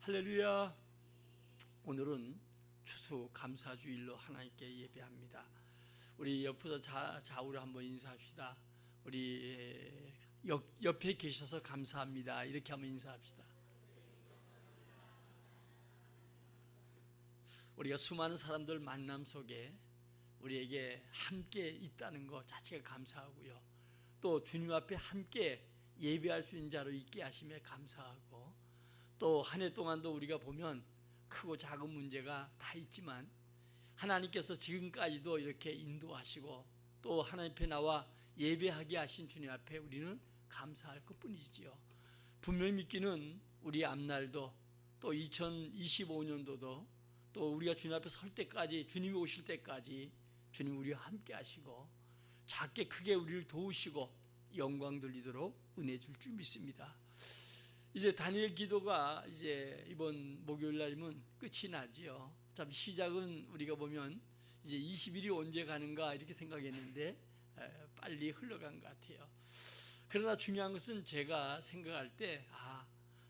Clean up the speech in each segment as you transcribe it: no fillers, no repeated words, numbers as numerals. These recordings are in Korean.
할렐루야. 오늘은 추수 감사주일로 하나님께 예배합니다. 우리 옆에서 좌우로 한번 인사합시다. 우리 옆에 계셔서 감사합니다. 이렇게 한번 인사합시다. 우리가 수많은 사람들 만남 속에 우리에게 함께 있다는 것 자체가 감사하고요. 또 주님 앞에 함께 예배할 수 있는 자로 있게 하심에 감사하고, 또 한 해 동안도 우리가 보면 크고 작은 문제가 다 있지만 하나님께서 지금까지도 이렇게 인도하시고 또 하나님 앞에 나와 예배하게 하신 주님 앞에 우리는 감사할 것뿐이지요. 분명히 믿기는 우리 앞날도 또 2025년도도 또 우리가 주님 앞에 설 때까지, 주님이 오실 때까지 주님 우리와 함께 하시고 작게 크게 우리를 도우시고 영광 돌리도록 은혜 줄 줄 믿습니다. 이제 다니엘 기도가 이제 이번 목요일 날이면 끝이 나지요. 참 시작은 우리가 보면 이제 20일이 언제 가는가 이렇게 생각했는데 빨리 흘러간 것 같아요. 그러나 중요한 것은 제가 생각할 때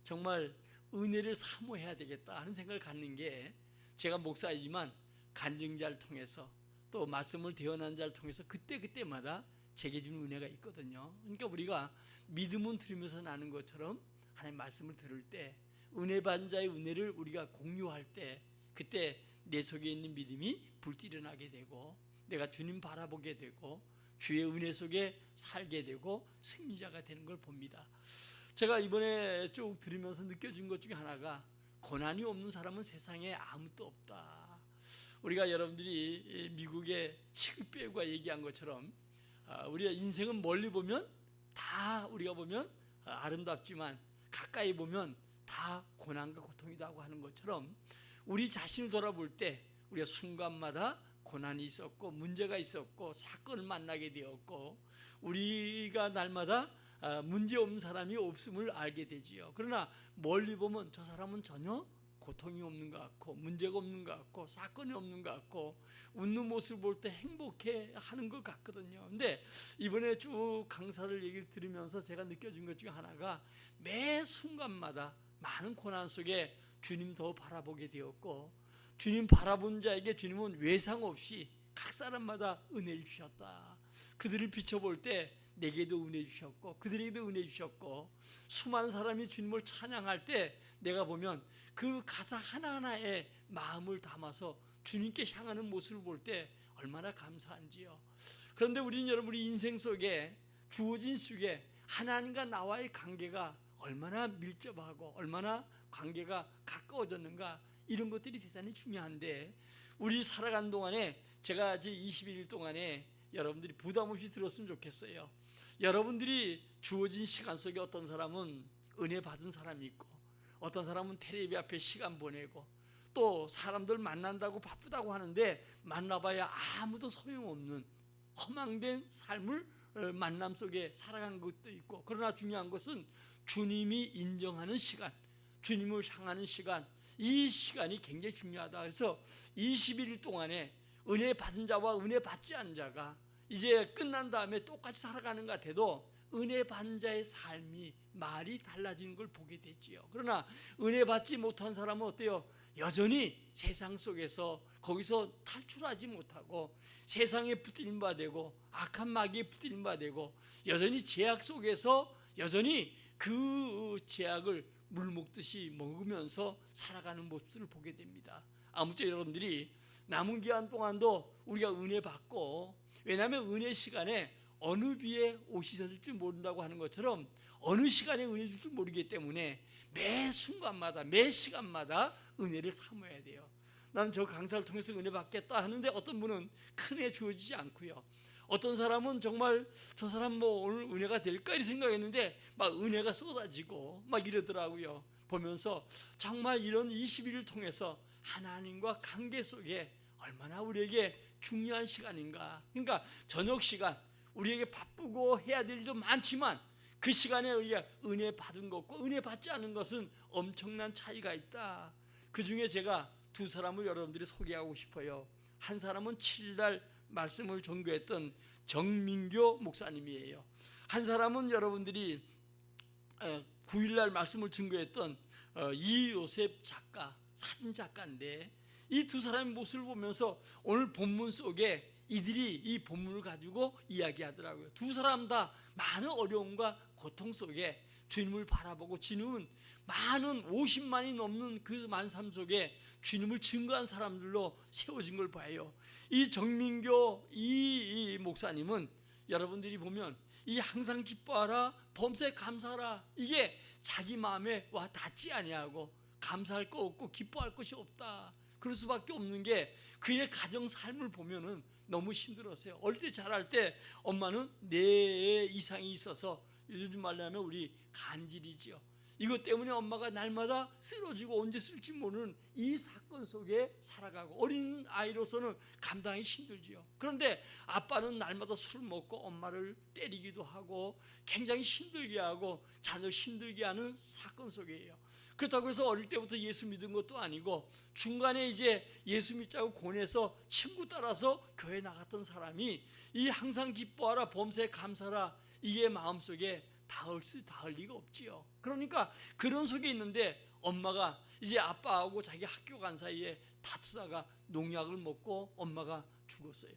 정말 은혜를 사모해야 되겠다 하는 생각을 갖는 게, 제가 목사이지만 간증자를 통해서 또 말씀을 대언하는 자를 통해서 그때마다 제게 주는 은혜가 있거든요. 그러니까 우리가 믿음은 들으면서 나는 것처럼 하나님 말씀을 들을 때, 은혜 받은 자의 은혜를 우리가 공유할 때, 그때 내 속에 있는 믿음이 불띠르나게 되고 내가 주님 바라보게 되고 주의 은혜 속에 살게 되고 승리자가 되는 걸 봅니다. 제가 이번에 쭉 들으면서 느껴진 것 중에 하나가, 고난이 없는 사람은 세상에 아무도 없다. 우리가 여러분들이 미국의 셰익스피어가 얘기한 것처럼 우리가 인생은 멀리 보면 다 우리가 보면 아름답지만 가까이 보면 다 고난과 고통이라고 하는 것처럼, 우리 자신을 돌아볼 때 우리가 순간마다 고난이 있었고 문제가 있었고 사건을 만나게 되었고 우리가 날마다 문제 없는 사람이 없음을 알게 되지요. 그러나 멀리 보면 저 사람은 전혀 고통이 없는 것 같고 문제가 없는 것 같고 사건이 없는 것 같고 웃는 모습을 볼 때 행복해 하는 것 같거든요. 근데 이번에 쭉 강사를 얘기를 들으면서 제가 느껴진 것 중에 하나가, 매 순간마다 많은 고난 속에 주님 더 바라보게 되었고, 주님 바라본 자에게 주님은 외상 없이 각 사람마다 은혜를 주셨다. 그들을 비춰볼 때 내게도 은혜 주셨고 그들에게도 은혜 주셨고, 수많은 사람이 주님을 찬양할 때 내가 보면 그 가사 하나하나에 마음을 담아서 주님께 향하는 모습을 볼 때 얼마나 감사한지요. 그런데 우리는 여러분, 우리 인생 속에 주어진 속에 하나님과 나와의 관계가 얼마나 밀접하고 얼마나 관계가 가까워졌는가, 이런 것들이 대단히 중요한데, 우리 살아간 동안에 제가 이제 21일 동안에 여러분들이 부담 없이 들었으면 좋겠어요. 여러분들이 주어진 시간 속에 어떤 사람은 은혜 받은 사람이 있고 어떤 사람은 텔레비 앞에 시간 보내고 또 사람들 만난다고 바쁘다고 하는데 만나봐야 아무도 소용없는 허망된 삶을 만남 속에 살아가는 것도 있고, 그러나 중요한 것은 주님이 인정하는 시간, 주님을 향하는 시간, 이 시간이 굉장히 중요하다. 그래서 21일 동안에 은혜 받은 자와 은혜 받지 않은 자가 이제 끝난 다음에 똑같이 살아가는 것 같아도 은혜 받은 자의 삶이 말이 달라지는 걸 보게 되지요. 그러나 은혜 받지 못한 사람은 어때요? 여전히 세상 속에서 거기서 탈출하지 못하고 세상에 붙들림 바 되고 악한 마귀에 붙들림 바 되고 여전히 제약 속에서 여전히 그 제약을 물 먹듯이 먹으면서 살아가는 모습을 보게 됩니다. 아무쪼록 여러분들이 남은 기간 동안도 우리가 은혜 받고, 왜냐하면 은혜 시간에 어느 비에 옷이 젖을 줄 모른다고 하는 것처럼 어느 시간에 은혜 줄 줄 모르기 때문에 매 순간마다 매 시간마다 은혜를 사모해야 돼요. 나는 저 강사를 통해서 은혜 받겠다 하는데 어떤 분은 큰 애 주어지지 않고요. 어떤 사람은 정말 저 사람 뭐 오늘 은혜가 될까 이렇게 생각했는데 막 은혜가 쏟아지고 막 이러더라고요. 보면서 정말 이런 21일을 통해서 하나님과 관계 속에 얼마나 우리에게 중요한 시간인가. 그러니까 저녁 시간 우리에게 바쁘고 해야 될 일도 많지만 그 시간에 우리가 은혜 받은 것과 은혜 받지 않은 것은 엄청난 차이가 있다. 그 중에 제가 두 사람을 여러분들이 소개하고 싶어요. 한 사람은 7일날 말씀을 전교했던 정민교 목사님이에요. 한 사람은 여러분들이 9일날 말씀을 증거했던 이요셉 작가, 사진 작가인데 이 두 사람의 모습을 보면서 오늘 본문 속에 이들이 이 본문을 가지고 이야기하더라고요. 두 사람 다 많은 어려움과 고통 속에 주님을 바라보고 지금은 많은 50만이 넘는 그 많은 삶 속에 주님을 증거한 사람들로 세워진 걸 봐요. 이 정민교 이 목사님은 여러분들이 보면 이 항상 기뻐하라 범사에 감사하라, 이게 자기 마음에 와 닿지 아니하고 감사할 거 없고 기뻐할 것이 없다, 그럴 수밖에 없는 게 그의 가정 삶을 보면은 너무 힘들었어요. 어릴 때 자랄 때 엄마는 뇌에 이상이 있어서 요즘 말로 하면 우리 간질이지요. 이것 때문에 엄마가 날마다 쓰러지고 언제 쓸지 모르는 이 사건 속에 살아가고 어린 아이로서는 감당하기 힘들지요. 그런데 아빠는 날마다 술을 먹고 엄마를 때리기도 하고 굉장히 힘들게 하고 자녀를 힘들게 하는 사건 속이에요. 그렇다고 해서 어릴 때부터 예수 믿은 것도 아니고 중간에 이제 예수 믿자고 권해서 친구 따라서 교회 나갔던 사람이 이 항상 기뻐하라 범사에 감사하라, 이게 마음속에 닿을 리가 없지요. 그러니까 그런 속에 있는데 엄마가 이제 아빠하고 자기 학교 간 사이에 다투다가 농약을 먹고 엄마가 죽었어요.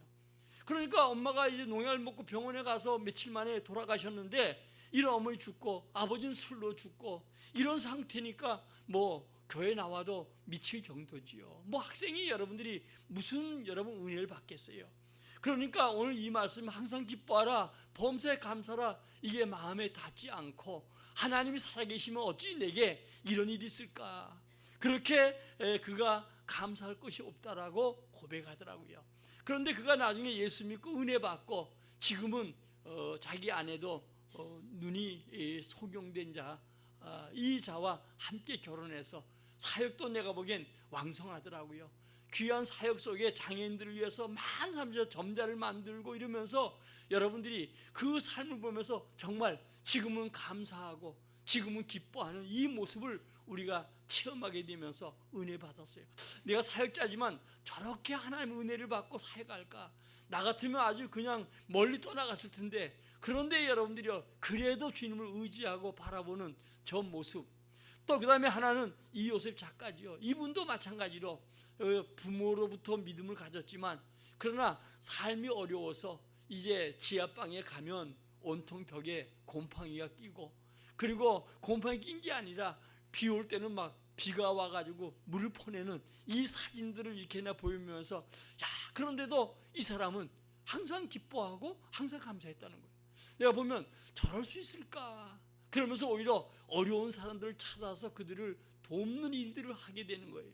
그러니까 엄마가 이제 농약을 먹고 병원에 가서 며칠 만에 돌아가셨는데 이런 어머니 죽고 아버지는 술로 죽고 이런 상태니까 뭐 교회 나와도 미칠 정도지요. 뭐 학생이 여러분들이 무슨 여러분 은혜를 받겠어요. 그러니까 오늘 이 말씀 항상 기뻐하라 범사에 감사하라, 이게 마음에 닿지 않고 하나님이 살아계시면 어찌 내게 이런 일이 있을까, 그렇게 그가 감사할 것이 없다라고 고백하더라고요. 그런데 그가 나중에 예수 믿고 은혜 받고 지금은 자기 아내도 눈이 소경된 자, 이 자와 함께 결혼해서 사역도 내가 보기엔 왕성하더라고요. 귀한 사역 속에 장애인들을 위해서 많은 사람들이 점자를 만들고 이러면서 여러분들이 그 삶을 보면서 정말 지금은 감사하고 지금은 기뻐하는 이 모습을 우리가 체험하게 되면서 은혜 받았어요. 내가 사역자지만 저렇게 하나님의 은혜를 받고 사역할까? 나 같으면 아주 그냥 멀리 떠나갔을 텐데, 그런데 여러분들이요, 그래도 주님을 의지하고 바라보는 저 모습. 또 그 다음에 하나는 이요셉 작가지요. 이분도 마찬가지로 부모로부터 믿음을 가졌지만 그러나 삶이 어려워서 이제 지하방에 가면 온통 벽에 곰팡이가 끼고, 그리고 곰팡이 낀 게 아니라 비 올 때는 막 비가 와가지고 물을 퍼내는 이 사진들을 이렇게나 보이면서 야, 그런데도 이 사람은 항상 기뻐하고 항상 감사했다는 거예요. 내가 보면 저럴 수 있을까? 그러면서 오히려 어려운 사람들을 찾아서 그들을 돕는 일들을 하게 되는 거예요.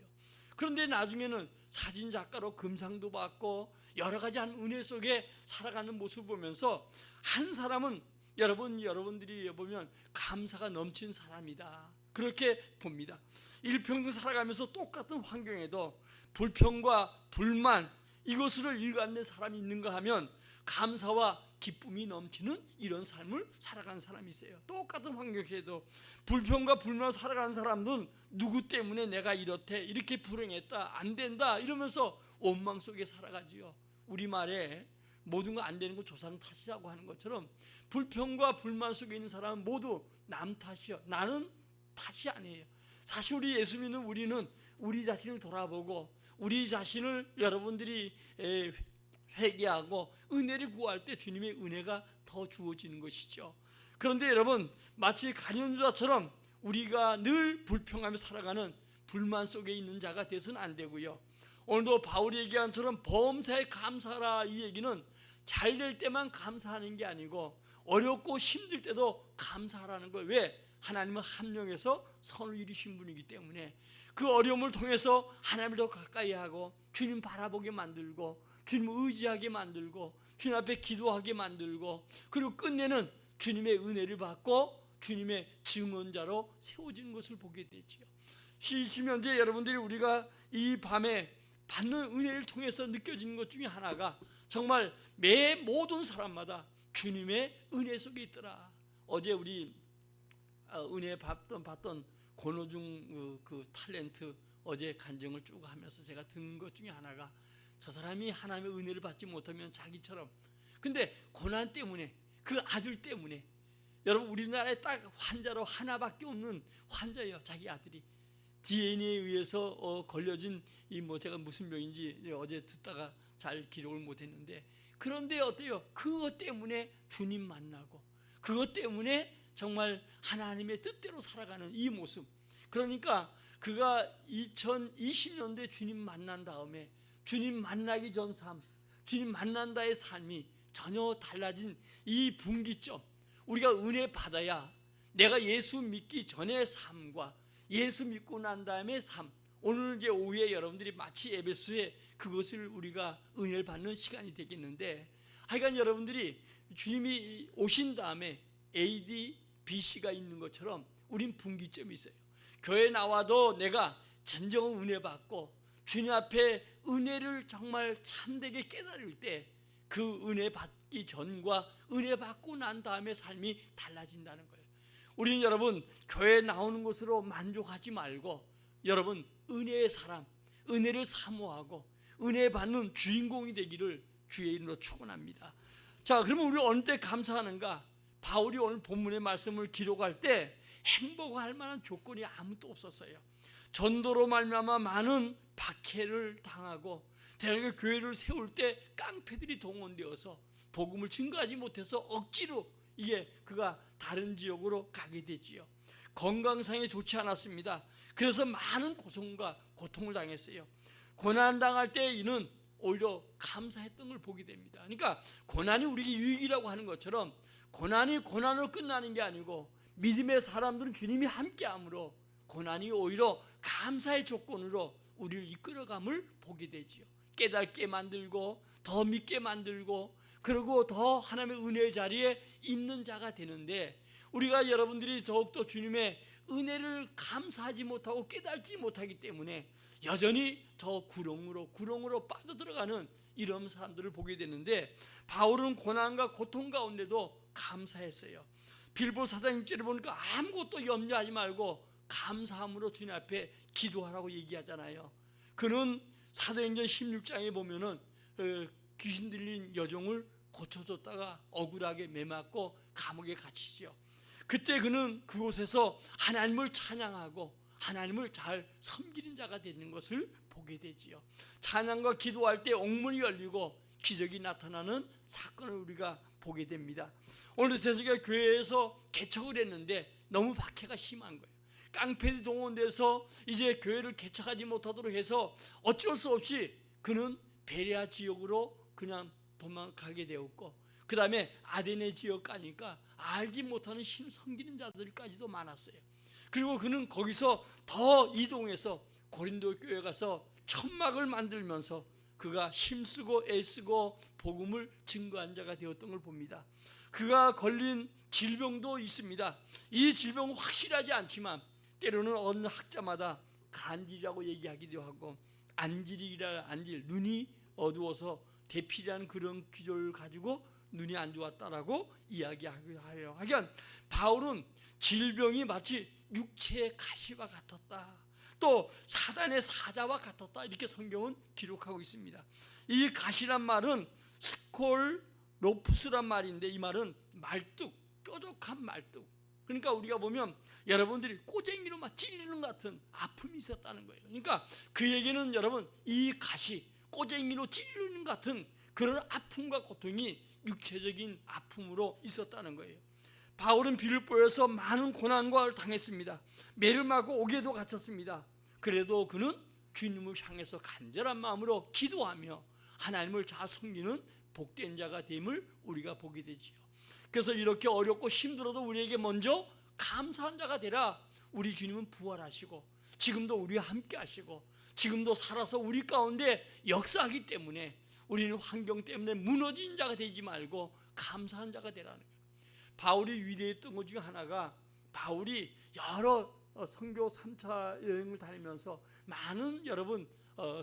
그런데 나중에는 사진 작가로 금상도 받고 여러 가지 한 은혜 속에 살아가는 모습을 보면서 한 사람은 여러분들이 보면 감사가 넘친 사람이다, 그렇게 봅니다. 일평생 살아가면서 똑같은 환경에도 불평과 불만 이것으로 일관된 사람이 있는가 하면 감사와 기쁨이 넘치는 이런 삶을 살아가는 사람이 있어요. 똑같은 환경에도 불평과 불만으로 살아가는 사람들은 누구 때문에 내가 이렇게 불행했다, 안 된다 이러면서 원망 속에 살아가지요. 우리말에 모든 거 안 되는 거 조상 탓이라고 하는 것처럼 불평과 불만 속에 있는 사람은 모두 남 탓이요, 나는 탓이 아니에요. 사실 우리 예수 믿는 우리는 우리 자신을 돌아보고 우리 자신을 여러분들이 회개하고 은혜를 구할 때 주님의 은혜가 더 주어지는 것이죠. 그런데 여러분, 마치 간연자처럼 우리가 늘 불평하며 살아가는 불만 속에 있는 자가 되서는 안 되고요. 오늘도 바울이 얘기한 처럼 범사에 감사하라, 이 얘기는 잘 될 때만 감사하는 게 아니고 어렵고 힘들 때도 감사하라는 거예요. 왜? 하나님은 함령해서 선을 이루신 분이기 때문에 그 어려움을 통해서 하나님을 더 가까이 하고 주님 바라보게 만들고 주님을 의지하게 만들고 주님 앞에 기도하게 만들고, 그리고 끝내는 주님의 은혜를 받고 주님의 증언자로 세워지는 것을 보게 되지요. 시면제 여러분들이 우리가 이 밤에 받는 은혜를 통해서 느껴지는 것 중에 하나가 정말 매 모든 사람마다 주님의 은혜 속에 있더라. 어제 우리 은혜 받던 권호중 그 탤런트 어제 간증을 쭉 하면서 제가 듣는 것 중에 하나가 저 사람이 하나님의 은혜를 받지 못하면 자기처럼, 근데 고난 때문에 그 아들 때문에, 여러분 우리나라에 딱 환자로 하나밖에 없는 환자예요. 자기 아들이 DNA에 의해서 걸려진 이 뭐 제가 무슨 병인지 어제 듣다가 잘 기록을 못했는데, 그런데 어때요? 그것 때문에 주님 만나고 그것 때문에 정말 하나님의 뜻대로 살아가는 이 모습. 그러니까 그가 2020년도에 주님 만난 다음에 주님 만나기 전 삶, 주님 만난다의 삶이 전혀 달라진 이 분기점, 우리가 은혜 받아야 내가 예수 믿기 전의 삶과 예수 믿고 난 다음에 삶, 오늘 이제 오후에 여러분들이 마치 에베소에 그것을 우리가 은혜를 받는 시간이 되겠는데, 하여간 여러분들이 주님이 오신 다음에 AD, BC가 있는 것처럼 우린 분기점이 있어요. 교회 나와도 내가 진정한 은혜 받고 주님 앞에 은혜를 정말 참되게 깨달을 때 그 은혜 받기 전과 은혜 받고 난 다음에 삶이 달라진다는 거예요. 우리는 여러분 교회 나오는 것으로 만족하지 말고 여러분 은혜의 사람, 은혜를 사모하고 은혜 받는 주인공이 되기를 주의 이름으로 축원합니다. 자, 그러면 우리 어느 때 감사하는가? 바울이 오늘 본문의 말씀을 기록할 때 행복할 만한 조건이 아무것도 없었어요. 전도로 말미암아 많은 박해를 당하고 대학의 교회를 세울 때 깡패들이 동원되어서 복음을 증거하지 못해서 억지로 이게 그가 다른 지역으로 가게 되지요. 건강상에 좋지 않았습니다. 그래서 많은 고통과 고통을 당했어요. 고난 당할 때 이는 오히려 감사했던 걸 보게 됩니다. 그러니까 고난이 우리에게 유익이라고 하는 것처럼 고난이 고난으로 끝나는 게 아니고 믿음의 사람들은 주님이 함께함으로 고난이 오히려 감사의 조건으로 우리를 이끌어감을 보게 되지요. 깨닫게 만들고 더 믿게 만들고 그리고 더 하나님의 은혜의 자리에 있는 자가 되는데, 우리가 여러분들이 더욱더 주님의 은혜를 감사하지 못하고 깨닫지 못하기 때문에 여전히 더 구렁으로 빠져들어가는 이런 사람들을 보게 되는데, 바울은 고난과 고통 가운데도 감사했어요. 빌보 4장 6절에 보니까 아무것도 염려하지 말고 감사함으로 주님 앞에 기도하라고 얘기하잖아요. 그는 사도행전 16장에 보면은 귀신 들린 여종을 고쳐줬다가 억울하게 매맞고 감옥에 갇히죠. 그때 그는 그곳에서 하나님을 찬양하고 하나님을 잘 섬기는 자가 되는 것을 보게 되지요. 찬양과 기도할 때 옥문이 열리고 기적이 나타나는 사건을 우리가 보게 됩니다. 오늘 대서가 교회에서 개척을 했는데 너무 박해가 심한 거예요. 깡패들이 동원돼서 이제 교회를 개척하지 못하도록 해서 어쩔 수 없이 그는 베레아 지역으로 그냥 도망가게 되었고, 그 다음에 아데네 지역 가니까 알지 못하는 신 섬기는 자들까지도 많았어요. 그리고 그는 거기서 더 이동해서 고린도 교회 가서 천막을 만들면서 그가 힘쓰고 애쓰고 복음을 증거한 자가 되었던 걸 봅니다. 그가 걸린 질병도 있습니다. 이 질병은 확실하지 않지만 때로는 어느 학자마다 간질이라고 얘기하기도 하고 안질이라 안질, 눈이 어두워서 대피라는 그런 기조를 가지고 눈이 안 좋았다라고 이야기하기도 해요. 하여간 바울은 질병이 마치 육체의 가시와 같았다, 또 사단의 사자와 같았다, 이렇게 성경은 기록하고 있습니다. 이 가시란 말은 스콜로푸스란 말인데 이 말은 말뚝, 뾰족한 말뚝. 그러니까 우리가 보면 여러분들이 꼬쟁이로 막 찔리는 것 같은 아픔이 있었다는 거예요. 그러니까 그 얘기는 여러분 이 가시, 꼬쟁이로 찔리는 것 같은 그런 아픔과 고통이 육체적인 아픔으로 있었다는 거예요. 바울은 빌립보에서 많은 고난과 당했습니다. 매를 맞고 옥에도 갇혔습니다. 그래도 그는 주님을 향해서 간절한 마음으로 기도하며 하나님을 잘 섬기는 복된 자가 됨을 우리가 보게 되지요. 그래서 이렇게 어렵고 힘들어도 우리에게 먼저 감사한 자가 되라. 우리 주님은 부활하시고 지금도 우리와 함께 하시고 지금도 살아서 우리 가운데 역사하기 때문에 우리는 환경 때문에 무너진 자가 되지 말고 감사한 자가 되라는 거예요. 바울이 위대했던 것 중에 하나가, 바울이 여러 선교 3차 여행을 다니면서 많은 여러분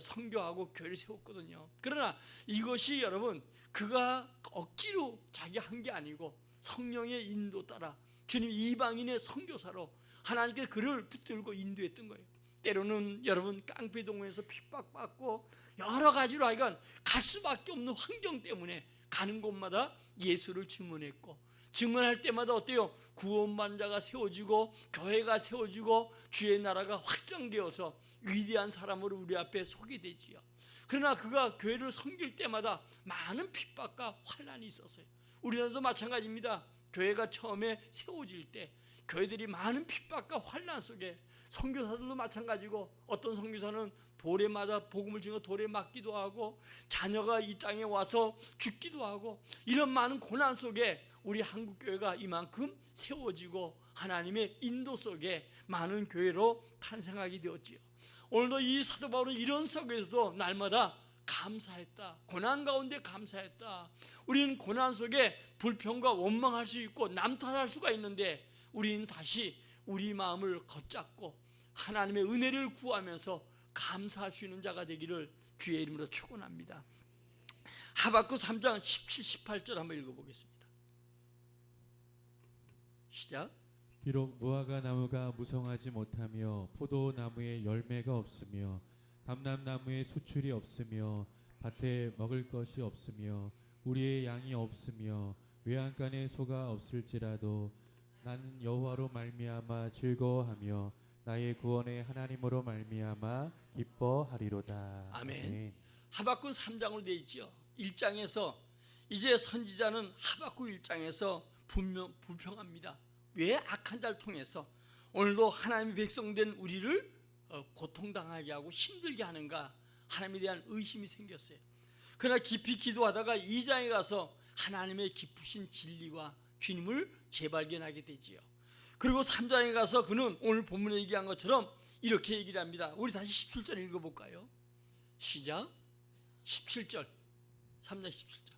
선교하고 교회를 세웠거든요. 그러나 이것이 여러분 그가 억지로 자기 한 게 아니고 성령의 인도 따라 주님 이방인의 선교사로 하나님께 그를 붙들고 인도했던 거예요. 때로는 여러분 깡패 동원에서 핍박받고 여러 가지로 하여간 갈 수밖에 없는 환경 때문에 가는 곳마다 예수를 증언했고 증언할 때마다 어때요? 구원받는 자가 세워지고 교회가 세워지고 주의 나라가 확장되어서 위대한 사람으로 우리 앞에 서게 되지요. 그러나 그가 교회를 섬길 때마다 많은 핍박과 환난이 있었어요. 우리나라도 마찬가지입니다. 교회가 처음에 세워질 때 교회들이 많은 핍박과 환난 속에, 선교사들도 마찬가지고 어떤 선교사는 돌에 맞아 복음을 증거 돌에 맞기도 하고 자녀가 이 땅에 와서 죽기도 하고, 이런 많은 고난 속에 우리 한국 교회가 이만큼 세워지고 하나님의 인도 속에 많은 교회로 탄생하게 되었지요. 오늘도 이 사도 바울은 이런 속에서도 날마다 감사했다. 고난 가운데 감사했다. 우리는 고난 속에 불평과 원망할 수 있고 남 탓할 수가 있는데 우리는 다시 우리 마음을 걷잡고 하나님의 은혜를 구하면서 감사할 수 있는 자가 되기를 주의 이름으로 축원합니다. 하박국 3장 17, 18절 한번 읽어보겠습니다. 시작. 비록 무화과 나무가 무성하지 못하며 포도나무에 열매가 없으며 감람나무에 수출이 없으며 밭에 먹을 것이 없으며 우리의 양이 없으며 외양간에 소가 없을지라도 나는 여호와로 말미암아 즐거워하며 나의 구원의 하나님으로 말미암아 기뻐하리로다. 아멘. 하박국 3장으로 되어 있죠. 1장에서 이제 선지자는 하박국 1장에서 불평합니다. 왜 악한 자를 통해서 오늘도 하나님의 백성된 우리를 고통당하게 하고 힘들게 하는가, 하나님에 대한 의심이 생겼어요. 그러나 깊이 기도하다가 2장에 가서 하나님의 깊으신 진리와 주님을 재발견하게 되지요. 그리고 3장에 가서 그는 오늘 본문에 얘기한 것처럼 이렇게 얘기를 합니다. 우리 다시 17절 읽어볼까요? 시작. 17절 3장 17절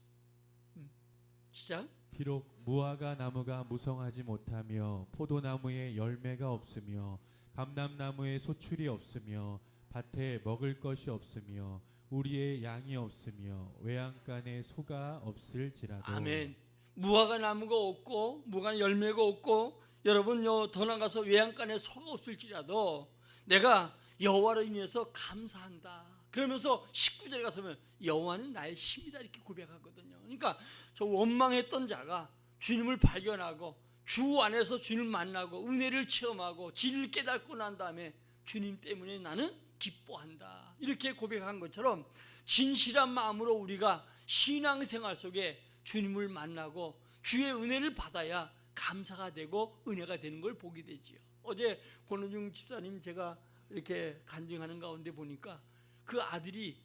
시작. 비록 무화과 나무가 무성하지 못하며 포도나무에 열매가 없으며 감람나무에 소출이 없으며 밭에 먹을 것이 없으며 우리의 양이 없으며 외양간에 소가 없을지라도. 아멘. 무화과 나무가 없고 무화과 열매가 없고 여러분 더 나가서 외양간에 소가 없을지라도 내가 여호와로 인해서 감사한다. 그러면서 19절에 가서면 여호와는 나의 힘이다 이렇게 고백하거든요. 그러니까 저 원망했던 자가 주님을 발견하고 주 안에서 주님을 만나고 은혜를 체험하고 진리를 깨닫고 난 다음에 주님 때문에 나는 기뻐한다 이렇게 고백한 것처럼 진실한 마음으로 우리가 신앙생활 속에 주님을 만나고 주의 은혜를 받아야 감사가 되고 은혜가 되는 걸 보게 되지요. 어제 권은중 집사님 제가 이렇게 간증하는 가운데 보니까 그 아들이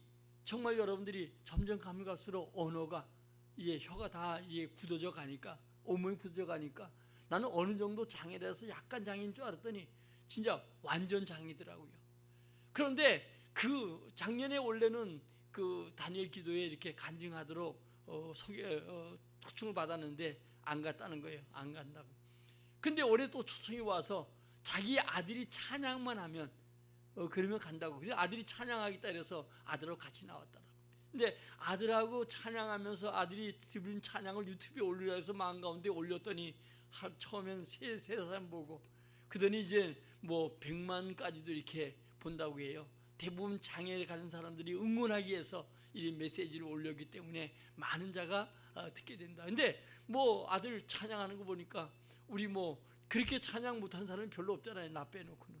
정말 여러분들이 점점 가면 갈수록 언어가 이제 혀가 다 이제 굳어져 가니까 온몸이 굳어져 가니까 나는 어느 정도 장애라서 약간 장애인 줄 알았더니 진짜 완전 장애더라고요. 그런데 그 작년에 원래는 그 다니엘 기도에 이렇게 간증하도록 초청을 받았는데 안 갔다는 거예요. 안 간다고. 근데 올해 또 초청이 와서 자기 아들이 찬양만 하면 그러면 간다고. 그래서 아들이 찬양하겠다 그래서 아들하고 같이 나왔더라고. 근데 아들하고 찬양하면서 아들이 드린 찬양을 유튜브에 올리라 해서 마음 가운데 올렸더니 처음엔 세 사람 보고 그러더니 이제 뭐 100만까지도 이렇게 본다고 해요. 대부분 장애에 가진 사람들이 응원하기 위해서 이 메시지를 올렸기 때문에 많은 자가 듣게 된다. 근데 뭐 아들 찬양하는 거 보니까 우리 뭐 그렇게 찬양 못하는 사람이 별로 없잖아요. 나 빼놓고는.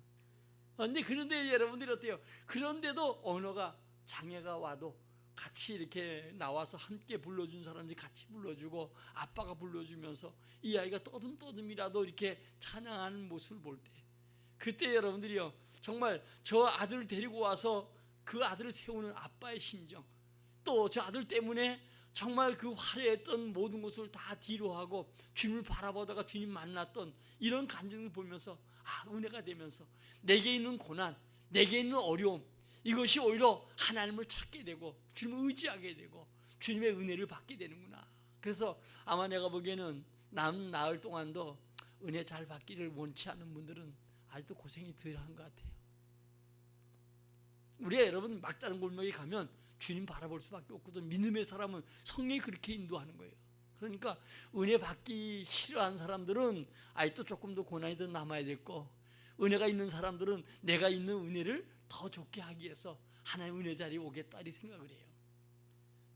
근데 그런데 여러분들이 어때요? 그런데도 언어가 장애가 와도 같이 이렇게 나와서 함께 불러준 사람들이 같이 불러주고 아빠가 불러주면서 이 아이가 떠듬떠듬이라도 이렇게 찬양하는 모습을 볼 때 그때 여러분들이요 정말 저 아들을 데리고 와서 그 아들을 세우는 아빠의 심정, 또 저 아들 때문에 정말 그 화려했던 모든 것을 다 뒤로하고 주님을 바라보다가 주님 만났던 이런 감정을 보면서 은혜가 되면서 내게 있는 고난, 내게 있는 어려움, 이것이 오히려 하나님을 찾게 되고 주님을 의지하게 되고 주님의 은혜를 받게 되는구나. 그래서 아마 내가 보기에는 남 나흘 동안도 은혜 잘 받기를 원치 않는 분들은 아직도 고생이 덜 한 것 같아요. 우리가 여러분 막다른 골목에 가면 주님 바라볼 수밖에 없거든. 믿음의 사람은 성령이 그렇게 인도하는 거예요. 그러니까 은혜 받기 싫어하는 사람들은 아직도 조금 더 고난이 더 남아야 될 거, 은혜가 있는 사람들은 내가 있는 은혜를 더 좋게 하기 위해서 하나님 은혜 자리에 오겠다 이 생각을 해요.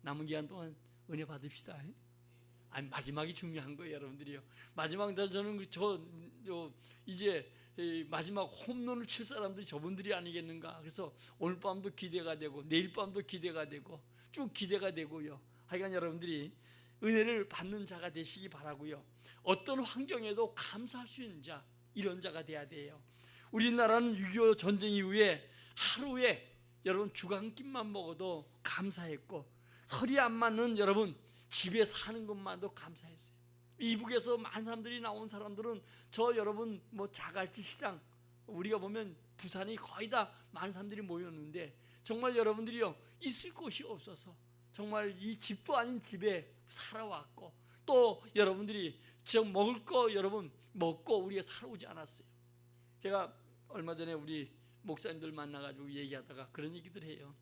남은 기간 동안 은혜 받읍시다. 아니, 마지막이 중요한 거예요, 여러분들이요. 마지막 저는 이제 마지막 홈런을 칠 사람들이 저분들이 아니겠는가. 그래서 오늘 밤도 기대가 되고 내일 밤도 기대가 되고 쭉 기대가 되고요. 하여간 여러분들이 은혜를 받는 자가 되시기 바라고요. 어떤 환경에도 감사할 수 있는 자, 이런 자가 돼야 돼요. 우리나라는 6.25 전쟁 이후에 하루에 여러분 죽 한 끼만 먹어도 감사했고, 설이 안 맞는 여러분 집에 사는 것만도 감사했어요. 이북에서 많은 사람들이 나온 사람들은 저 여러분 자갈치 시장, 우리가 보면 부산이 거의 다 많은 사람들이 모였는데 정말 여러분들이요 있을 곳이 없어서 정말 이 집도 아닌 집에 살아왔고, 또 여러분들이 저 먹을 거 여러분 먹고 우리가 살아오지 않았어요. 제가 얼마 전에 우리 목사님들 만나가지고 얘기하다가 그런 얘기들 해요.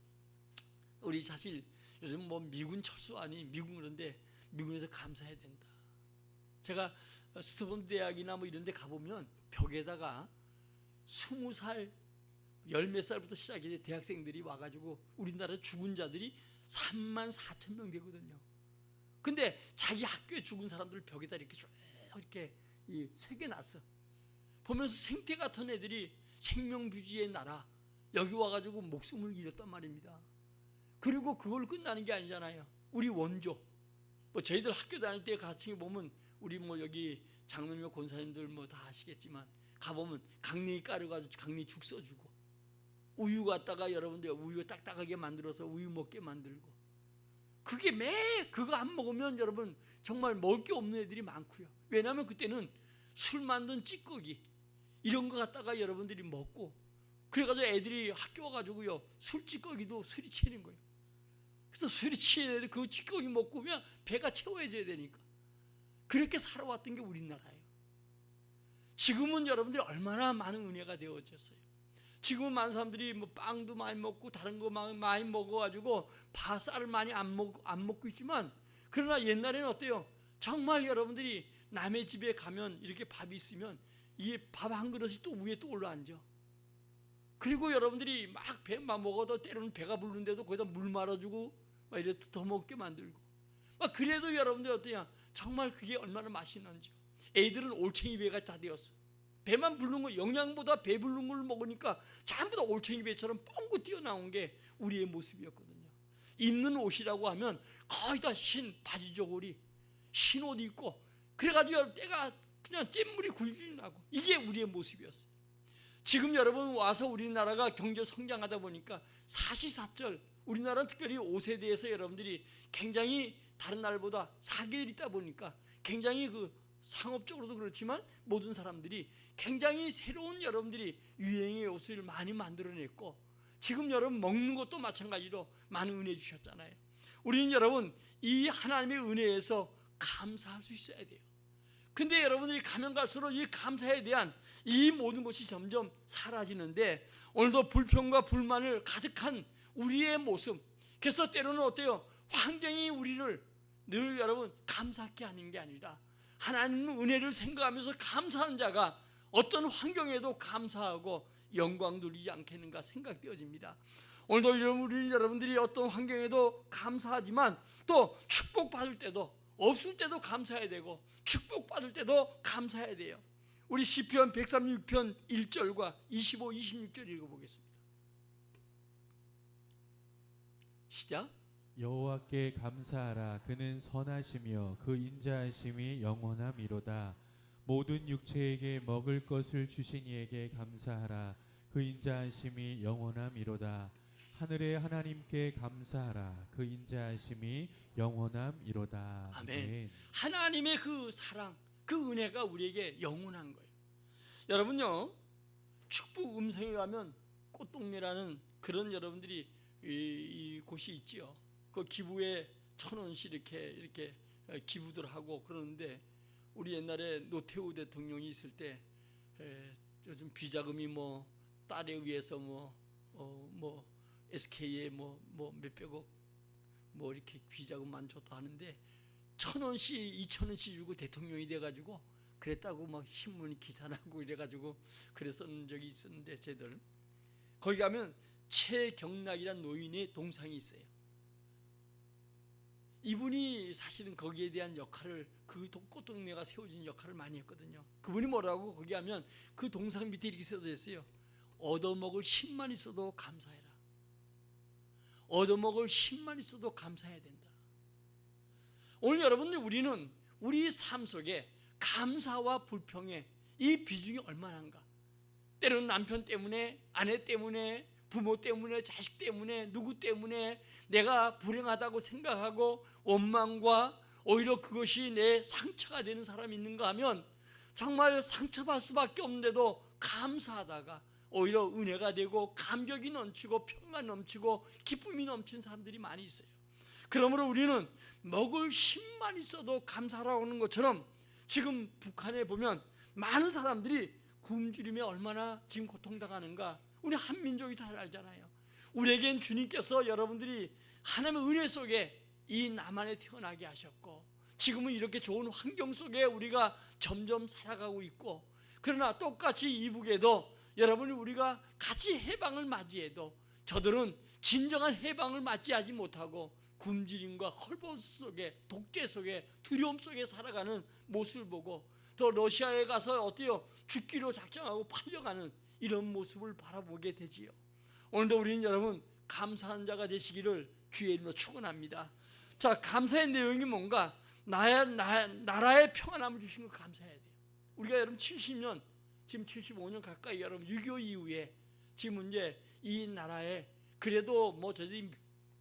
우리 사실 요즘 미군 철수하니 미군 그런데 미군에서 감사해야 된다. 제가 스티븐 대학이나 이런 데 가보면 벽에다가 20살, 열 몇 살부터 시작해서 대학생들이 와가지고 우리나라 죽은 자들이 34,000명 되거든요. 근데 자기 학교에 죽은 사람들 벽에다 이렇게 새겨놨어. 보면서 생태 같은 애들이 생명부지의 나라 여기 와가지고 목숨을 잃었단 말입니다. 그리고 그걸 끝나는 게 아니잖아요. 우리 원조 저희들 학교 다닐 때 같이 보면 우리 여기 장로님 권사님들 다 아시겠지만 가보면 강냉이 깔아가지고 강냉이 죽 써주고, 우유 갖다가 여러분들 우유 딱딱하게 만들어서 우유 먹게 만들고, 그게 그거 안 먹으면 여러분 정말 먹을 게 없는 애들이 많고요. 왜냐하면 그때는 술 만든 찌꺼기 이런 거 갖다가 여러분들이 먹고, 그래가지고 애들이 학교 와가지고요 술 찌꺼기도 술이 치는 거예요. 그래서 술이 치는 애들 그 찌꺼기 먹고 그냥 배가 채워져야 되니까 그렇게 살아왔던 게 우리나라예요. 지금은 여러분들이 얼마나 많은 은혜가 되어졌어요. 지금은 많은 사람들이 빵도 많이 먹고 다른 거 많이 먹어가지고 쌀을 많이 안 먹고 있지만, 그러나 옛날에는 어때요? 정말 여러분들이 남의 집에 가면 이렇게 밥이 있으면 이 밥 한 그릇이 또 위에 또 올라앉아. 그리고 여러분들이 막 배만 먹어도 때로는 배가 부르는데도 거기다 물 말아주고 막 이래 더 먹게 만들고, 막 그래도 여러분들 어떠냐? 정말 그게 얼마나 맛있는지. 애들은 올챙이 배가 다 되었어. 배만 부르는 거, 영양보다 배 부르는 걸 먹으니까 전부 다 올챙이 배처럼 뻥긋 뛰어나온 게 우리의 모습이었거든요. 입는 옷이라고 하면 거의 다 흰 바지 저고리, 흰 옷 입고, 그래가지고 때가 그냥 잼물이 굴질 나고, 이게 우리의 모습이었어요. 지금 여러분 와서 우리나라가 경제 성장하다 보니까 사시사철, 우리나라는 특별히 5세대에서 여러분들이 굉장히 다른 나라보다 사계절이 있다 보니까 굉장히 상업적으로도 그렇지만 모든 사람들이 굉장히 새로운 여러분들이 유행의 옷을 많이 만들어냈고, 지금 여러분 먹는 것도 마찬가지로 많은 은혜 주셨잖아요. 우리는 여러분 이 하나님의 은혜에서 감사할 수 있어야 돼요. 근데 여러분들이 가면 갈수록 이 감사에 대한 이 모든 것이 점점 사라지는데, 오늘도 불평과 불만을 가득한 우리의 모습, 그래서 때로는 어때요? 환경이 우리를 늘 여러분 감사하게 하는 게 아니라 하나님 은혜를 생각하면서 감사하는 자가 어떤 환경에도 감사하고 영광 돌리지 않겠는가 생각되어집니다. 오늘도 우리 여러분들이 어떤 환경에도 감사하지만 또 축복받을 때도, 없을 때도 감사해야 되고 축복받을 때도 감사해야 돼요. 우리 시편 136편 1절과 25, 26절 읽어보겠습니다. 시작. 여호와께 감사하라. 그는 선하시며 그 인자하심이 영원함이로다. 모든 육체에게 먹을 것을 주신 이에게 감사하라. 그 인자하심이 영원함이로다. 하늘의 하나님께 감사하라. 그 인자하심이 영원함이로다. 아멘. 하나님의 그 사랑, 그 은혜가 우리에게 영원한 거예요. 여러분요, 축복 음성에 가면 꽃동네라는 그런 여러분들이 이 곳이 있지요. 그 기부에 1,000원씩 이렇게 기부들 하고 그러는데, 우리 옛날에 노태우 대통령이 있을 때 요즘 비자금이 딸에 의해서 SK에 몇백억 이렇게 비자금만 줬다 하는데 1,000원씩 2,000원씩 주고 대통령이 돼가지고 그랬다고 막 신문 기사나고 이래가지고 그랬었는 적이 있었는데, 쟤들 거기 가면 최경락이란 노인의 동상이 있어요. 이분이 사실은 거기에 대한 역할을, 그 꽃동네가 세워진 역할을 많이 했거든요. 그분이 뭐라고 거기 하면 그 동상 밑에 이렇게 써져 있어요. 얻어먹을 10만 있어도 감사해라. 얻어먹을 10만 있어도 감사해야 된다. 오늘 여러분들, 우리는 우리 삶 속에 감사와 불평의 이 비중이 얼마나인가. 때로는 남편 때문에, 아내 때문에, 부모 때문에, 자식 때문에, 누구 때문에 내가 불행하다고 생각하고 원망과 오히려 그것이 내 상처가 되는 사람이 있는가 하면 정말 상처받을 수밖에 없는데도 감사하다가 오히려 은혜가 되고 감격이 넘치고 평안이 넘치고 기쁨이 넘치는 사람들이 많이 있어요. 그러므로 우리는 먹을 힘만 있어도 감사하라고 하는 것처럼 지금 북한에 보면 많은 사람들이 굶주림에 얼마나 지금 고통당하는가 우리 한민족이 다 알잖아요. 우리에겐 주님께서 여러분들이 하나님의 은혜 속에 이 남한에 태어나게 하셨고 지금은 이렇게 좋은 환경 속에 우리가 점점 살아가고 있고, 그러나 똑같이 이북에도 여러분이 우리가 같이 해방을 맞이해도 저들은 진정한 해방을 맞이하지 못하고 굶주림과 헐벗 속에, 독재 속에, 두려움 속에 살아가는 모습을 보고, 또 러시아에 가서 어때요? 죽기로 작정하고 팔려가는 이런 모습을 바라보게 되지요. 오늘도 우리는 여러분 감사한 자가 되시기를 주의 이름으로 축원합니다. 자, 감사의 내용이 뭔가? 나라의 평안함을 주신 걸 감사해야 돼요. 우리가 여러분 70년, 지금 75년 가까이 여러분 6.25 이후에 지금 이제 이 나라에 그래도 뭐 저들이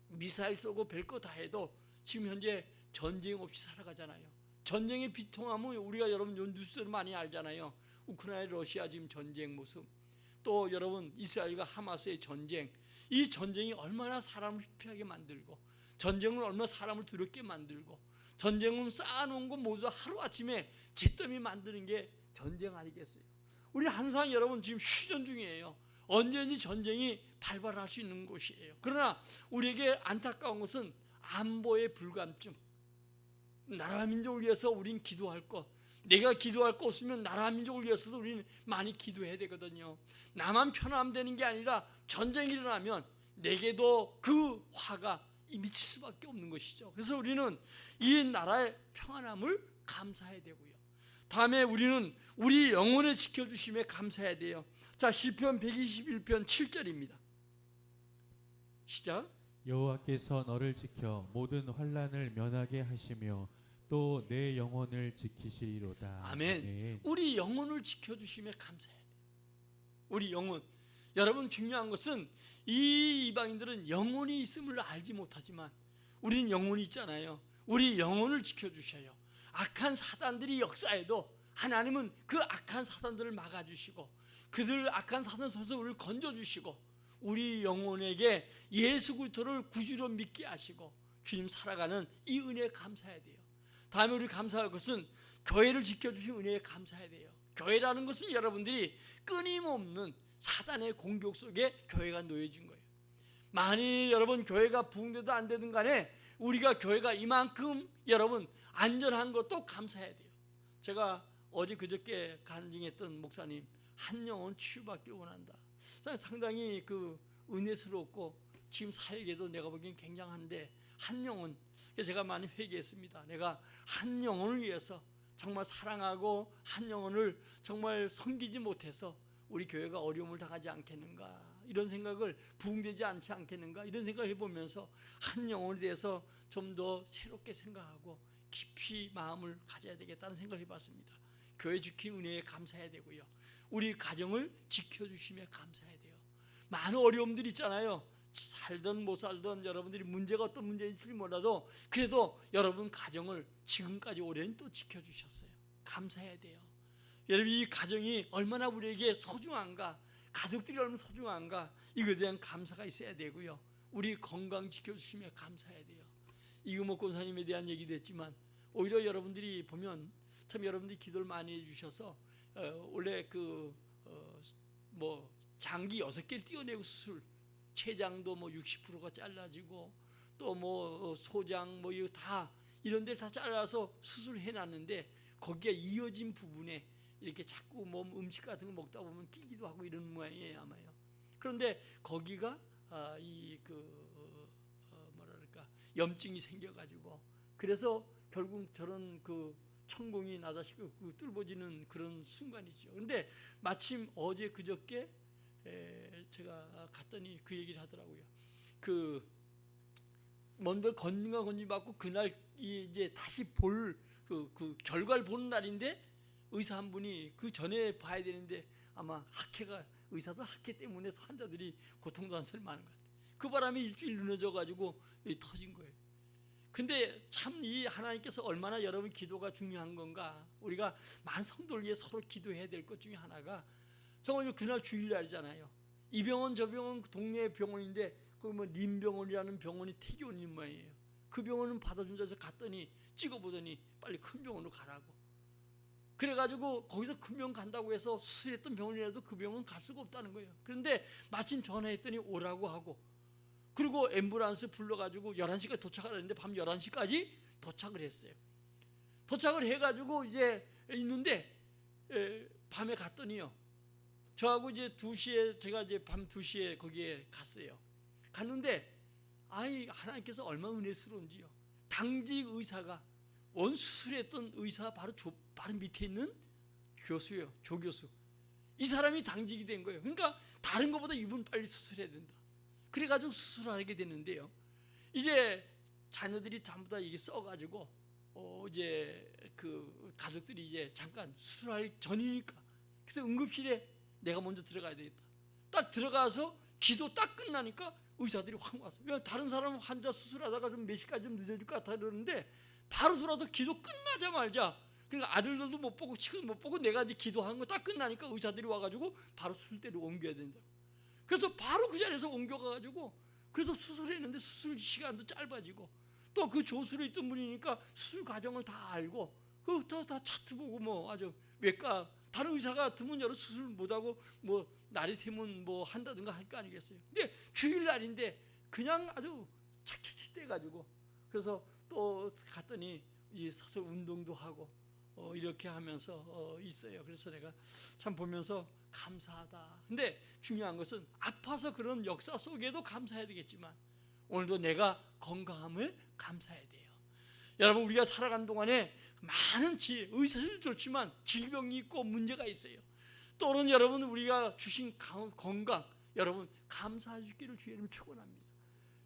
미사일 쏘고 별거 다 해도 지금 현재 전쟁 없이 살아가잖아요. 전쟁의 비통함은 우리가 여러분 뉴스를 많이 알잖아요. 우크라이나 러시아 지금 전쟁 모습, 또 여러분 이스라엘과 하마스의 전쟁, 이 전쟁이 얼마나 사람을 회피하게 만들고, 전쟁은 얼마나 사람을 두렵게 만들고, 전쟁은 쌓아놓은 거 모두 하루아침에 잿더미 만드는 게 전쟁 아니겠어요? 우리 항상 여러분 지금 휴전 중이에요. 언제든지 전쟁이 발발할 수 있는 곳이에요. 그러나 우리에게 안타까운 것은 안보의 불감증. 나라와 민족을 위해서 우린 기도할 것, 내가 기도할 거 없으면 나라와 민족을 위해서도 우리는 많이 기도해야 되거든요. 나만 편하면 되는 게 아니라 전쟁이 일어나면 내게도 그 화가 미칠 수밖에 없는 것이죠. 그래서 우리는 이 나라의 평안함을 감사해야 되고요. 다음에 우리는 우리 영혼을 지켜주심에 감사해야 돼요. 자, 시편 121편 7절입니다. 시작. 여호와께서 너를 지켜 모든 환난을 면하게 하시며 또 내 영혼을 지키시리로다. 아멘. 아멘. 우리 영혼을 지켜주심에 감사해야 돼요. 우리 영혼. 여러분 중요한 것은 이 이방인들은 영혼이 있음을 알지 못하지만 우리는 영혼이 있잖아요. 우리 영혼을 지켜주셔요. 악한 사단들이 역사해도 하나님은 그 악한 사단들을 막아주시고 그들 악한 사단 속에서 우리를 건져주시고 우리 영혼에게 예수 그리스도를 구주로 믿게 하시고 주님 살아가는 이 은혜에 감사해야 돼요. 다음에 우리 감사할 것은 교회를 지켜주신 은혜에 감사해야 돼요. 교회라는 것은 여러분들이 끊임없는 사단의 공격 속에 교회가 놓여진 거예요. 만일 여러분 교회가 붕괴도 안 되든 간에 우리가 교회가 이만큼 여러분 안전한 것도 감사해야 돼요. 제가 어제 그저께 간증했던 목사님, 한 영혼 치유받길 원한다. 상당히 그 은혜스럽고 지금 사역에도 내가 보기엔 굉장한데 한 영혼, 제가 많이 회개했습니다. 내가 한 영혼을 위해서 정말 사랑하고 한 영혼을 정말 섬기지 못해서 우리 교회가 어려움을 당하지 않겠는가, 이런 생각을, 부흥되지 않지 않겠는가, 이런 생각을 해보면서 한 영혼에 대해서 좀 더 새롭게 생각하고 깊이 마음을 가져야 되겠다는 생각을 해봤습니다. 교회 지킨 은혜에 감사해야 되고요. 우리 가정을 지켜주시며 감사해야 돼요. 많은 어려움들이 있잖아요. 살든 못 살든 여러분들이 문제가 어떤 문제인지 몰라도 그래도 여러분 가정을 지금까지 오랜 또 지켜주셨어요. 감사해야 돼요. 여러분 이 가정이 얼마나 우리에게 소중한가, 가족들이 얼마나 소중한가, 이거에 대한 감사가 있어야 되고요. 우리 건강 지켜주시며 감사해야 돼요. 이금옥 권사님에 대한 얘기도 했지만 오히려 여러분들이 보면 참 여러분들이 기도를 많이 해주셔서 원래 뭐 장기 6개를 띄어내고 수술, 췌장도 뭐 60%가 잘라지고 또 뭐 소장 뭐 이거 다 이런 데를 다 잘라서 수술해 놨는데 거기에 이어진 부분에 이렇게 자꾸 뭐 음식 같은 거 먹다 보면 끼기도 하고 이런 모양이에요 아마요. 그런데 거기가 뭐랄까 염증이 생겨가지고 그래서 결국 저런 그 천공이 나다시고 그 뚫어지는 그런 순간이죠. 근데 마침 어제 그저께 제가 갔더니 그 얘기를 하더라고요. 그 먼저 건강 받고 그날 이제 다시 볼 그 결과를 보는 날인데 의사 한 분이 그 전에 봐야 되는데 아마 학회가 의사들 학회 때문에 환자들이 고통단설 많은 것 같아요. 그 바람에 일주일 늦어져 가지고 터진 거예요. 근데 참 이 하나님께서 얼마나 여러분 기도가 중요한 건가. 우리가 많은 성도를 위해 서로 기도해야 될 것 중에 하나가 정말 그날 주일날이잖아요. 이 병원 저 병원 동네 병원인데 그 뭐 님병원이라는 병원이 태교님 모양이에요. 그 병원은 받아준 데서 갔더니 찍어보더니 빨리 큰 병원으로 가라고. 그래가지고 거기서 큰 병원 간다고 해서 수술했던 병원이라도 그 병원 갈 수가 없다는 거예요. 그런데 마침 전화했더니 오라고 하고 그리고 앰뷸런스 불러가지고 11시까지 도착하는데 밤 11시까지 도착을 했어요. 도착을 해가지고 이제 있는데 밤에 갔더니요. 저하고 이제 2시에 제가 이제 밤 2시에 거기에 갔어요. 갔는데 아이 하나님께서 얼마나 은혜스러운지요. 당직 의사가 원 수술했던 의사 바로 밑에 있는 교수예요. 조교수. 이 사람이 당직이 된 거예요. 그러니까 다른 것보다 이분 빨리 수술해야 된다. 그래가지고 수술하게 됐는데요. 이제 자녀들이 전부 다 이게 써가지고 이제 그 가족들이 이제 잠깐 수술할 전이니까 그래서 응급실에 내가 먼저 들어가야 되겠다. 딱 들어가서 기도 딱 끝나니까 의사들이 확 왔어요. 다른 사람 환자 수술하다가 좀 몇 시까지 좀 늦어질 것 같아 그러는데 바로 들어와서 기도 끝나자마자 그러니까 아들들도 못 보고 친구 못 보고 내가 이제 기도하는 거 딱 끝나니까 의사들이 와가지고 바로 수술대로 옮겨야 된다. 그래서 바로 그 자리에서 옮겨가가지고 그래서 수술했는데 수술 시간도 짧아지고 또 그 조수로 있던 분이니까 수술 과정을 다 알고 그 다 차트 보고 뭐 아주 외과 다른 의사가 같으면 여러 수술 못하고 뭐 날이 새면 뭐 한다든가 할 거 아니겠어요. 근데 주일날인데 그냥 아주 착착착 떼가지고 그래서 또 갔더니 이 서서 운동도 하고 이렇게 하면서 있어요. 그래서 내가 참 보면서 감사하다. 근데 중요한 것은 아파서 그런 역사 속에도 감사해야 되겠지만 오늘도 내가 건강함을 감사해야 돼요. 여러분 우리가 살아간 동안에 많은 의사도 좋지만 질병이 있고 문제가 있어요. 또는 여러분 우리가 주신 건강 여러분 감사하시기를 주의 이름으로 축원합니다.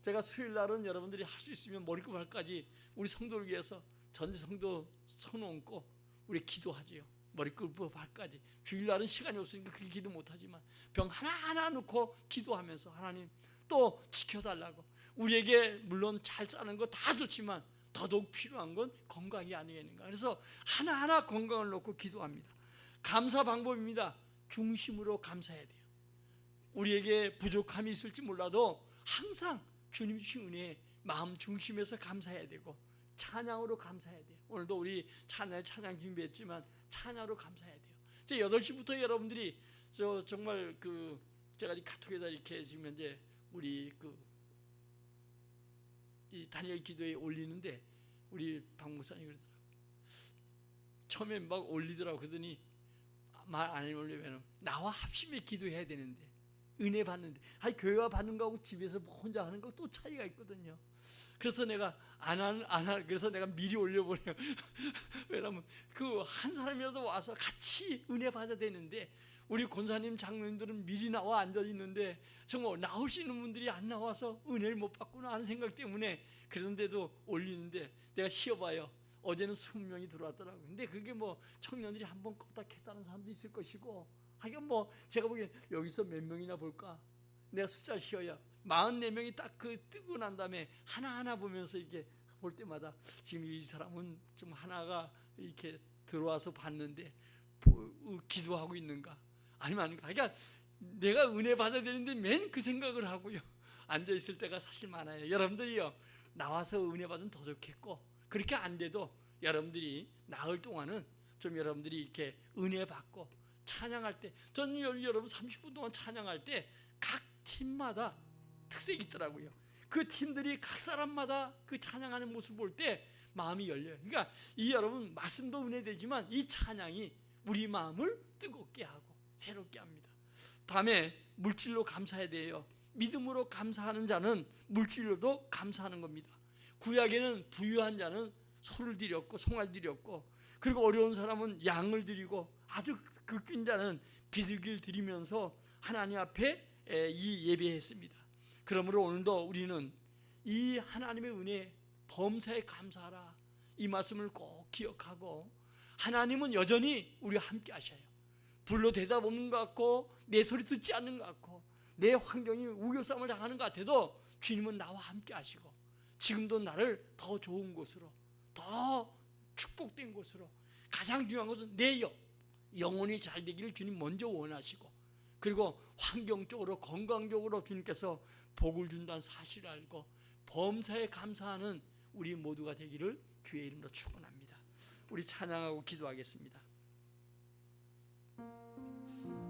제가 수요일 날은 여러분들이 할 수 있으면 머리끝 발까지 우리 성도를 위해서 전체 성도 손 얹고 우리 기도하지요. 머리끝 발까지. 주일날은 시간이 없으니까 그렇게 기도 못하지만 병 하나하나 놓고 기도하면서 하나님 또 지켜달라고. 우리에게 물론 잘 사는 거 다 좋지만 더더욱 필요한 건 건강이 아니겠는가. 그래서 하나하나 건강을 놓고 기도합니다. 감사 방법입니다. 중심으로 감사해야 돼요. 우리에게 부족함이 있을지 몰라도 항상 주님 주신 은혜에 마음 중심에서 감사해야 되고 찬양으로 감사해야 돼요. 오늘도 우리 찬양 준비했지만 찬양으로 감사해야 돼요. 이제 8시부터 여러분들이 정말 제가 카톡에다 이렇게 지금 현재 우리 이 다니엘 기도에 올리는데 우리 박 목사님 그러더라고요. 처음에 막 올리더라고. 그러더니 말 안 올리면 나와 합심해 기도해야 되는데 은혜 받는데 교회와 받는 거하고 집에서 혼자 하는 거 또 차이가 있거든요. 그래서 내가 그래서 내가 미리 올려버려요. 왜냐면 한 사람이라도 와서 같이 은혜 받아야 되는데 우리 권사님 장로님들은 미리 나와 앉아 있는데 정말 나오시는 분들이 안 나와서 은혜를 못 받구나 하는 생각 때문에 그런데도 올리는데 내가 쉬어봐요. 어제는 20명이 들어왔더라고요. 근데 그게 뭐 청년들이 한번 껐다 켰다는 사람도 있을 것이고 하여간 뭐 제가 보기엔 여기서 몇 명이나 볼까? 내가 숫자 쉬어야 44명이 딱 뜨고 난 다음에 하나하나 보면서 이렇게 볼 때마다 지금 이 사람은 좀 하나가 이렇게 들어와서 봤는데 기도하고 있는가 아니면 아닌가. 그러니까 내가 은혜 받아야 되는데 맨 그 생각을 하고요. 앉아있을 때가 사실 많아요. 여러분들이요 나와서 은혜 받으면 더 좋겠고 그렇게 안 돼도 여러분들이 나흘 동안은 좀 여러분들이 이렇게 은혜 받고 찬양할 때 저는 여러분 30분 동안 찬양할 때 각 팀마다 특색이 있더라고요. 그 팀들이 각 사람마다 그 찬양하는 모습을 볼 때 마음이 열려요. 그러니까 이 여러분 말씀도 은혜되지만 이 찬양이 우리 마음을 뜨겁게 하고 새롭게 합니다. 다음에 물질로 감사해야 돼요. 믿음으로 감사하는 자는 물질로도 감사하는 겁니다. 구약에는 부유한 자는 소를 드렸고 송아지 드렸고, 그리고 어려운 사람은 양을 드리고, 아주 극빈 자는 비둘기를 드리면서 하나님 앞에 이 예배했습니다. 그러므로 오늘도 우리는 이 하나님의 은혜, 범사에 감사하라, 이 말씀을 꼭 기억하고, 하나님은 여전히 우리와 함께 하셔요. 불로 대답 없는 것 같고, 내 소리 듣지 않는 것 같고, 내 환경이 우겨싸움을 당하는 것 같아도 주님은 나와 함께 하시고, 지금도 나를 더 좋은 곳으로, 더 축복된 곳으로, 가장 중요한 것은 내 영혼이 잘 되기를 주님 먼저 원하시고, 그리고 환경적으로 건강적으로 주님께서 복을 준다는 사실을 알고 범사에 감사하는 우리 모두가 되기를 주의 이름으로 축원합니다. 우리 찬양하고 기도하겠습니다.